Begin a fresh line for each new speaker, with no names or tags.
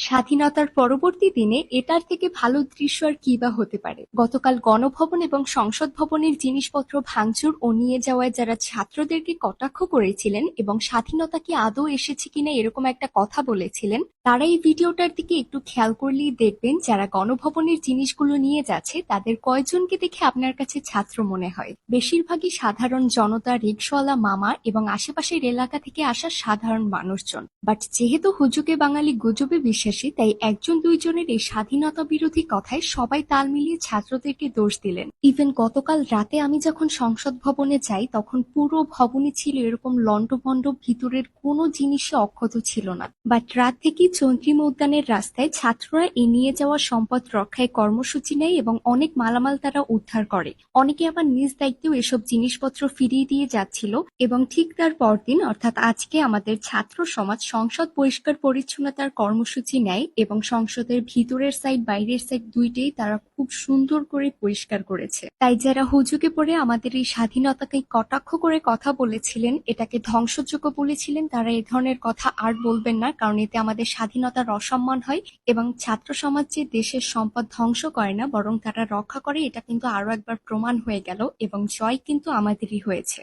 স্বাধীনতার পরবর্তী দিনে এটার থেকে ভালো দৃশ্য আর কি বা হতে পারে। গতকাল গণভবন এবং সংসদ ভবনের জিনিসপত্র ভাঙচুর ও নিয়ে যাওয়ায় যারা ছাত্রদেরকে কটাক্ষ করেছিলেন এবং স্বাধীনতা কি আদৌ এসেছে কিনা এরকম একটা কথা বলেছিলেন, তারা এই ভিডিওটার দিকে একটু খেয়াল করলেই দেখবেন যারা গণভবনের জিনিসগুলো নিয়ে যাচ্ছে তাদের কয়জনকে দেখে আপনার কাছে ছাত্র মনে হয়। বেশিরভাগই সাধারণ জনতা, রিকশাওয়ালা মামা এবং আশেপাশের এলাকা থেকে আসা সাধারণ মানুষজন। বাট যেহেতু হুজুগে বাঙালি গুজবে বিশ্বাসী, তাই একজন দুইজনের এই স্বাধীনতা বিরোধী কথায় সবাই তাল মিলিয়ে ছাত্রদেরকে দোষ দিলেন। ইভেন গতকাল রাতে আমি যখন সংসদ ভবনে যাই তখন পুরো ভবনে ছিল এরকম লন্ডভন্ড, ভিতরের কোনো জিনিসই অক্ষত ছিল না। বাট রাত থেকেই চন্দ্রিমা উদ্যানের রাস্তায় ছাত্ররা এই নিয়ে যাওয়া সম্পদ রক্ষায় কর্মসূচি নেয় এবং অনেক মালামাল তারা উদ্ধার করে। অনেকে আবার নিজ দায়িত্বেও এসব জিনিসপত্র ফিরিয়ে দিয়ে যাচ্ছিল এবং ঠিক তার পরদিন অর্থাৎ আজকে আমাদের ছাত্র সমাজ সংসদ পরিষ্কার পরিচ্ছন্নতার কর্মসূচি নেয় এবং সংসদের ভিতরের সাইড বাইরের সাইড দুইটাই তারা খুব সুন্দর করে পরিষ্কার করেছে। তাই যারা হুজুগে পড়ে আমাদের এই স্বাধীনতাকে কটাক্ষ করে কথা বলেছিলেন, এটাকে ধ্বংসযোগ্য বলেছিলেন, তারা এ ধরনের কথা আর বলবেন না, কারণ এতে আমাদের স্বাধীনতার অসম্মান হয় এবং ছাত্র সমাজ যে দেশের সম্পদ ধ্বংস করে না বরং তারা রক্ষা করে, এটা কিন্তু আরো একবার প্রমাণ হয়ে গেল এবং জয় কিন্তু আমাদেরই হয়েছে।